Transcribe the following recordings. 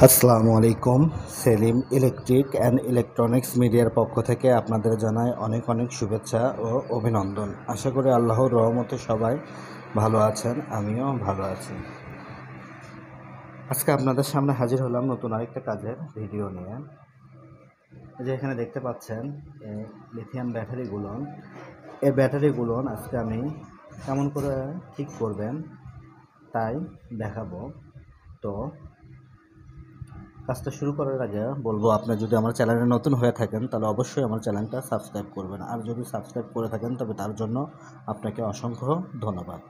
আসসালামু আলাইকুম। Selim electric and electronics মিডিয়ার পক্ষ থেকে আপনাদের জানাই অনেক অনেক শুভেচ্ছা ও অভিনন্দন। আশা করি আল্লাহর রহমতে সবাই ভালো আছেন, আমিও ভালো আছি। আজকে আপনাদের সামনে হাজির হলাম নতুন আরেকটা কাজের ভিডিও নিয়ে। যে এখানে দেখতে পাচ্ছেন লিথিয়াম ব্যাটারিগুলো, এই ব্যাটারিগুলো আজকে আমি কেমন করে ঠিক করবেন তাই দেখাবো। তো কাজটা শুরু করার আগে বলবো, আপনি যদি আমার চ্যানেলে নতুন হয়ে থাকেন তাহলে অবশ্যই আমার চ্যানেলটা সাবস্ক্রাইব করবেন, আর যদি সাবস্ক্রাইব করে থাকেন তবে তার জন্য আপনাকে অসংখ্য ধন্যবাদ।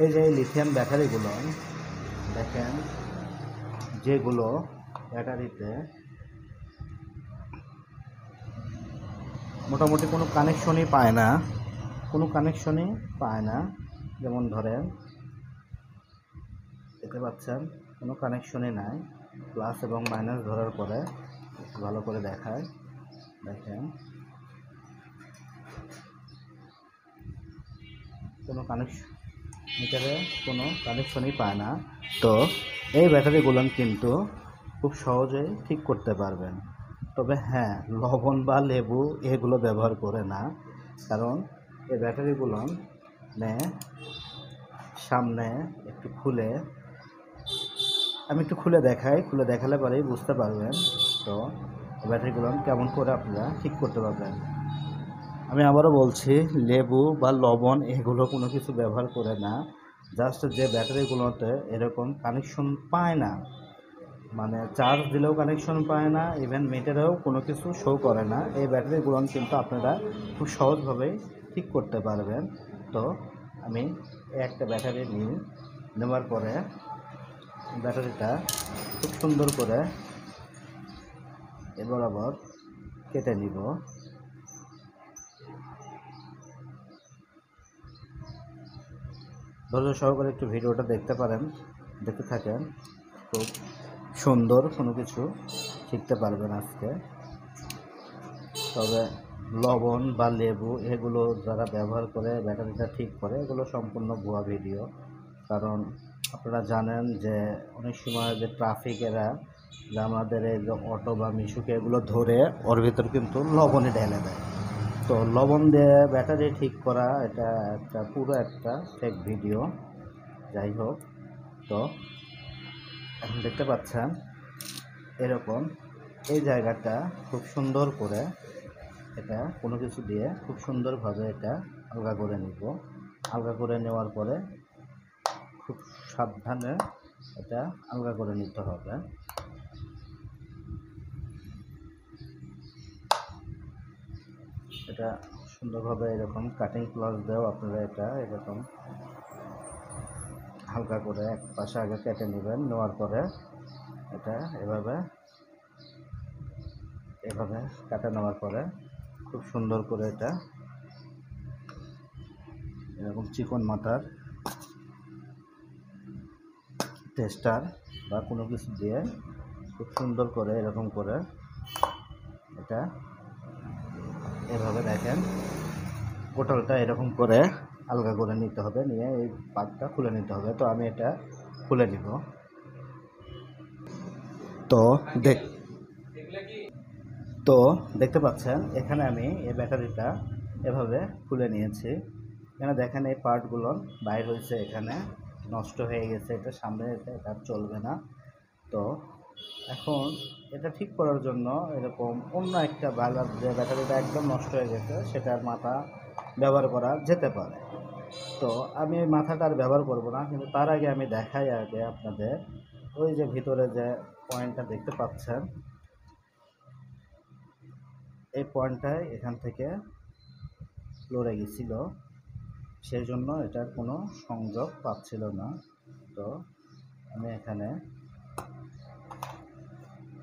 এই যে লিথিয়াম ব্যাটারিগুলো দেখেন, যেগুলো ব্যাটারিতে মোটামুটি কোনো কানেকশনই পায় না, যেমন ধরেন দেখতে পাচ্ছেন কোনো কানেকশনই নাই। প্লাস এবং মাইনাস ধরার পরে ভালো করে দেখায়, দেখেন কোনো মিটারে কোনো কানেকশনই পায় না। তো এই ব্যাটারিগুলো কিন্তু খুব সহজেই ঠিক করতে পারবেন। তবে হ্যাঁ, লবণ বা লেবু এগুলো ব্যবহার করে না, কারণ এই ব্যাটারিগুলো সামনে একটু আমি একটু খুলে দেখাই, খুলে দেখালে পরেই বুঝতে পারবেন। তো ব্যাটারিগুলো কেমন করে আপনারা ঠিক করতে পারবেন। আমি আবারও বলছি, লেবু বা লবণ এগুলো কোনো কিছু ব্যবহার করে না। জাস্ট যে ব্যাটারিগুলোতে এরকম কানেকশন পায় না, মানে চার্জ দিলেও কানেকশন পায় না, ইভেন মিটারেও কোনো কিছু শো করে না, এই ব্যাটারিগুলো কিন্তু আপনারা খুব সহজভাবেই ঠিক করতে পারবেন। তো আমি একটা ব্যাটারি নেওয়ার পরে ব্যাটারিটা খুব সুন্দর করে বরাবর কেটে নিব। ধৈর্য সহকারে একটু ভিডিওটা দেখতে থাকেন, খুব সুন্দর কোনো কিছু শিখতে পারবেন আজকে। তবে লবণ বা লেবু এগুলো যারা ব্যবহার করে ব্যাটারিটা ঠিক করে, এগুলো সম্পূর্ণ ভুয়া ভিডিও। কারণ আপনারা জানেন যে অনেক সময় যে ট্রাফিকেরা যে আমাদের এই যে অটো বা মিশুকে এগুলো ধরে ওর ভিতর কিন্তু লবণে ঢেলে দেয়। তো লবণ দিয়ে ব্যাটারি ঠিক করা এটা পুরো একটা ফেক ভিডিও। যাই হোক, তো এখন দেখতে পাচ্ছেন এরকম এই জায়গাটা খুব সুন্দর করে এটা কোনো কিছু দিয়ে খুব সুন্দরভাবে এটা আলগা করে নিব। আলগা করে নেওয়ার পরে খুব সাবধানে এটা আলগা করে নিতে হবে। এটা সুন্দরভাবে এরকম কাটিং প্লাস দিয়েও আপনারা এটা এরকম হালকা করে এক পাশে আগে কেটে নেবেন। নেওয়ার পরে এটা এভাবে কাটে নেওয়ার পরে খুব সুন্দর করে এটা এরকম চিকন মাথার টেস্টার বা কোনো কিছু দিয়ে খুব সুন্দর করে এরকম করে এটা এভাবে দেখেন বোতলটা এরকম করে আলগা করে নিতে হবে, নিয়ে এই পাতটা খুলে নিতে হবে। তো আমি এটা খুলে নিব। তো দেখতে পাচ্ছেন এখানে আমি এই ব্যাটারিটা এভাবে খুলে নিয়েছি। এখানে দেখেন এই পার্টগুলো বাইর হয়েছে, এখানে নষ্ট হয়ে গেছে, এটা সামনে এটা চলবে না। তো এখন এটা ঠিক করার জন্য এরকম অন্য একটা বাল্ব, যে ব্যাটারিটা একদম নষ্ট হয়ে গেছে সেটার মাথা ব্যবহার করা যেতে পারে। তো আমি এই মাথাটা আর ব্যবহার করব না, কিন্তু তার আগে আমি দেখাই আগে আপনাদের ওই যে ভিতরে যে পয়েন্টটা দেখতে পাচ্ছেন, এই পয়েন্টটায় এখান থেকে লড়ে গেছিল, সেই জন্য এটার কোনো সংযোগ পাচ্ছিল না। তো আমি এখানে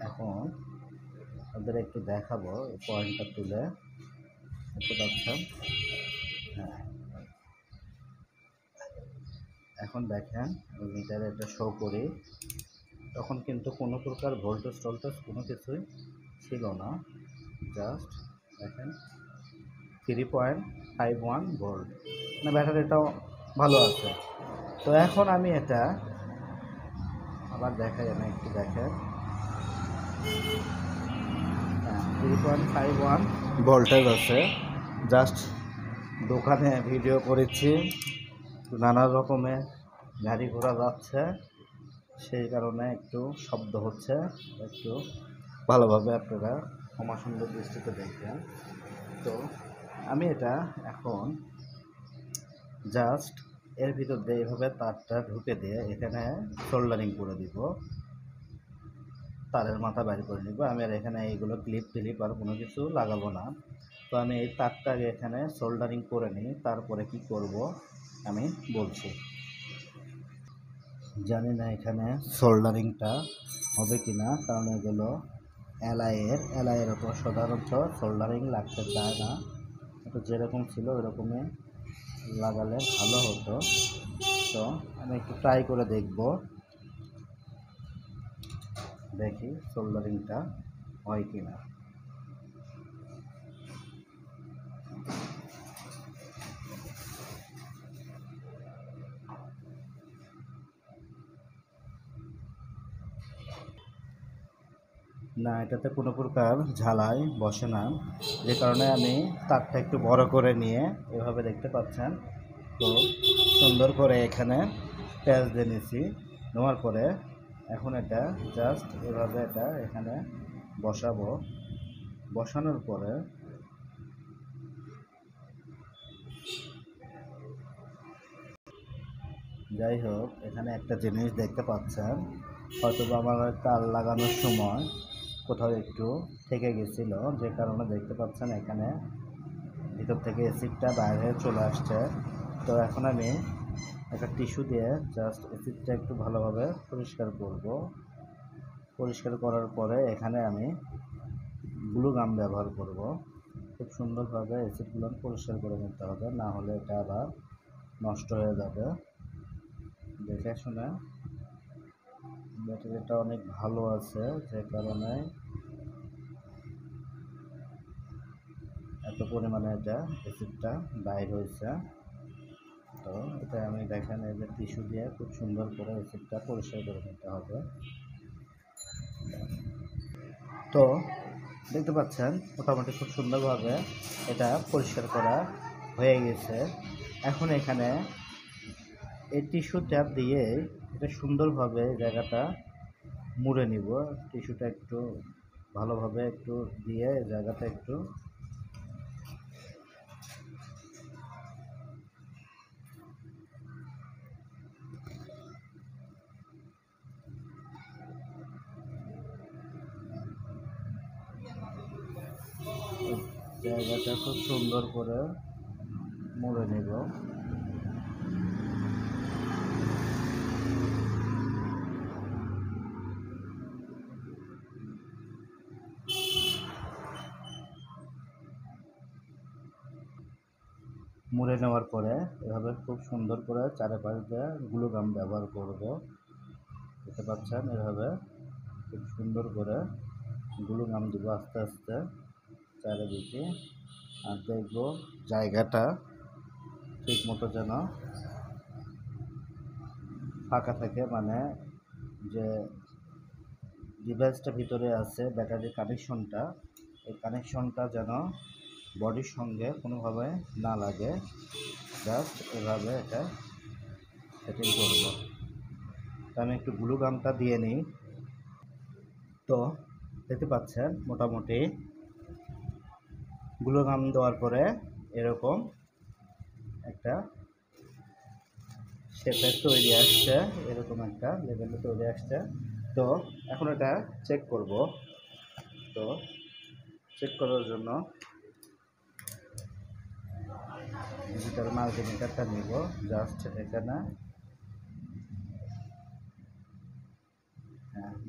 এখন আপনাদের একটু দেখাবো এই পয়েন্টটা তুলে, দেখতে পাচ্ছেন। হ্যাঁ, এখন দেখেন আমি মিটারে এটা শো করি, তখন কিন্তু কোনো প্রকার ভোল্টেজ কোনো কিছুই ছিল না। জাস্ট দেখেন 3.51 ভোল্ট, ব্যাটারিটাও ভালো আছে। তো এখন আমি এটা আবার দেখাই, আমি একটু দেখেন। 3.51 ভোল্টেজ আছে। জাস্ট দোকানে ভিডিও করেছি, নানা রকমের গাড়ি ঘোড়া যাচ্ছে, সেই কারণে একটু শব্দ হচ্ছে। একটু ভালোভাবে আপনারা ক্ষমা সুন্দর দৃষ্টিতে দেখবেন। তো আমি এটা এখন জাস্ট এর ভিতর দিয়ে এইভাবে তারটা ঢুকে দিয়ে এখানে সোল্ডারিং করে দিব, তারের মাথা বাইর করে নিব। আমি আর এখানে এইগুলো ক্লিপ আর কোনো কিছু লাগাবো না। তো আমি এই তারটাকে এখানে সোল্ডারিং করে নিই, তারপরে কি করব আমি বলছি। জানি না এখানে সোল্ডারিংটা হবে কি না, কারণ এগুলো এলআইয়ের ওপর সাধারণত সোল্ডারিং লাগতে চায় না। তো যেরকম ছিল ওইরকমই লাগালে ভালো হতো। তো আমি একটু ট্রাই করে দেখব, দেখি সোল্ডারিংটা হয় কি না। না, এটাতে কোনো প্রকার ঝালাই বসে না, যে কারণে আমি তারটা একটু বড় করে নিয়ে এভাবে দেখতে পাচ্ছেন। তো সুন্দর করে এখানে প্যাচ দিয়ে নিয়েছি, নেওয়ার পরে এখন এটা জাস্ট এভাবে এটা এখানে বসাবো। বসানোর পরে যাই হোক, এখানে একটা জিনিস দেখতে পাচ্ছেন, হয়তো আমার তার লাগানোর সময় কোথাও একটু থেকে গেছিলো, যে কারণে দেখতে পাচ্ছেন এখানে ভিতর থেকে অ্যাসিডটা বাইরে চলে আসছে। তো এখন আমি একটা টিস্যু দিয়ে জাস্ট অ্যাসিডটা একটু ভালোভাবে পরিষ্কার করব। পরিষ্কার করার পরে এখানে আমি গ্লু গাম ব্যবহার করব। খুব সুন্দরভাবে অ্যাসিডগুলো পরিষ্কার করে নিতে হবে, না হলে এটা আবার নষ্ট হয়ে যাবে। দেখে শুনে, ব্যাটারিটা অনেক ভালো আছে, যে কারণে এত পরিমাণে এটা অ্যাসিডটা বাইর হয়েছে। তো এটা আমি দেখেন এই যে টিস্যু দিয়ে খুব সুন্দর করে অ্যাসিডটা পরিষ্কার করে নিতে হবে। তো দেখতে পাচ্ছেন মোটামুটি খুব সুন্দরভাবে এটা পরিষ্কার করা হয়ে গেছে। এখন এখানে এই টিস্যু ট্যাপ দিয়ে এটা সুন্দরভাবে জায়গাটা মুড়ে নিব। টিস্যুটা একটু ভালোভাবে একটু দিয়ে জায়গাটা একটু জায়গাটা খুব সুন্দর করে মুড়ে নেব। মুড়ে নেওয়ার পরে এভাবে খুব সুন্দর করে চারপাশ দিয়ে গ্লু গাম ব্যবহার করব। দেখতে পাচ্ছেন এভাবে খুব সুন্দর করে গ্লু গাম দিব আস্তে আস্তে চারিদিকে। আর দেখব জায়গাটা ঠিক মতো যেন ফাঁকা থাকে, মানে যে ডিভাইসটা ভিতরে আছে ব্যাটারির কানেকশনটা, এই কানেকশনটা যেন বডির সঙ্গে কোনোভাবে না লাগে। জাস্ট এভাবে এটা সেটিং করব। তো আমি একটু গ্লু গামটা দিয়ে নিই। তো দেখতে পাচ্ছেন মোটামুটি গ্লু গাম দেওয়ার পরে এরকম একটা শেপের তৈরি আসছে, এরকম একটা লেভেলে তৈরি আসছে। তো এখন এটা চেক করব। তো চেক করার জন্য ডিজিটাল মাল্টিমিটারটা নিব। জাস্ট এখানে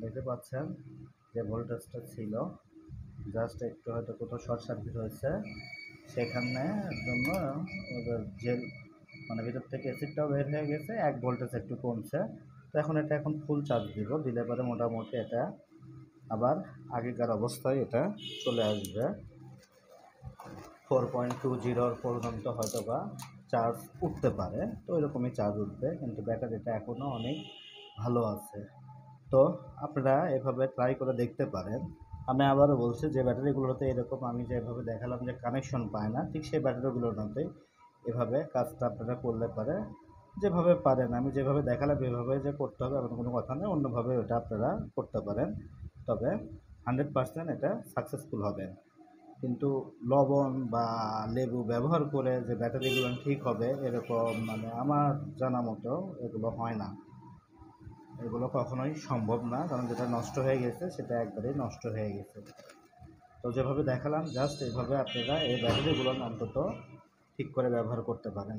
দেখতে পাচ্ছেন যে ভোল্টেজটা ছিল, জাস্ট একটু হয়তো কোথাও শর্ট সার্কিট হয়েছে, সেখানে জন্য ওদের জেল মানে ভিতর থেকে অ্যাসিডটাও বের হয়ে গেছে, 1 ভোল্টেজ একটু কমছে। তো এখন এটা এখন ফুল চার্জ দিব, দিলে পরে মোটামুটি এটা আবার আগেকার অবস্থায় এটা চলে আসবে। 4.20 পর্যন্ত হয়তো বা চার্জ উঠতে পারে, তো এরকমই চার্জ উঠবে, কিন্তু ব্যাটারিটা এখনও অনেক ভালো আছে। তো আপনারা এভাবে ট্রাই করে দেখতে পারেন। আমি আবারও বলছি যে ব্যাটারিগুলোতে এরকম আমি যেভাবে দেখালাম যে কানেকশন পায় না, ঠিক সেই ব্যাটারিগুলোর মতোই এভাবে কাজটা আপনারা করলে পারে যেভাবে পারেন, আমি যেভাবে দেখালাম এভাবে যে করতে হবে এমন কোনো কথা নেই, অন্যভাবে ওটা আপনারা করতে পারেন। তবে 100% এটা সাকসেসফুল হবে। কিন্তু লবণ বা লেবু ব্যবহার করে যে ব্যাটারিগুলো ঠিক হবে এরকম মানে আমার জানা মতো এগুলো হয় না। এগুলো কখনোই সম্ভব না, কারণ যেটা নষ্ট হয়ে গেছে সেটা একবারেই নষ্ট হয়ে গেছে। তো যেভাবে দেখালাম জাস্ট এইভাবে আপনারা এই ব্যাটারিগুলো অন্তত ঠিক করে ব্যবহার করতে পারেন।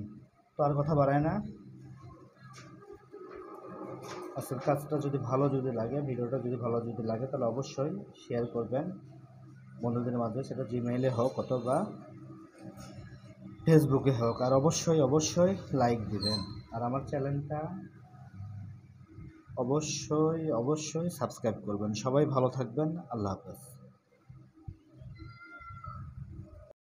তো আর কথা বাড়ায় না, আজকের কাজটা যদি ভালো যদি লাগে, ভিডিওটা যদি ভালো যদি লাগে তাহলে অবশ্যই শেয়ার করবেন বন্ধুদের মাঝে, সেটা জিমেইলে হোক অথবা ফেসবুকে হোক, আর অবশ্যই অবশ্যই লাইক দিবেন। আর আমার চ্যানেলটা অবশ্যই অবশ্যই সাবস্ক্রাইব করবেন। সবাই ভালো থাকবেন। আল্লাহ হাফেজ।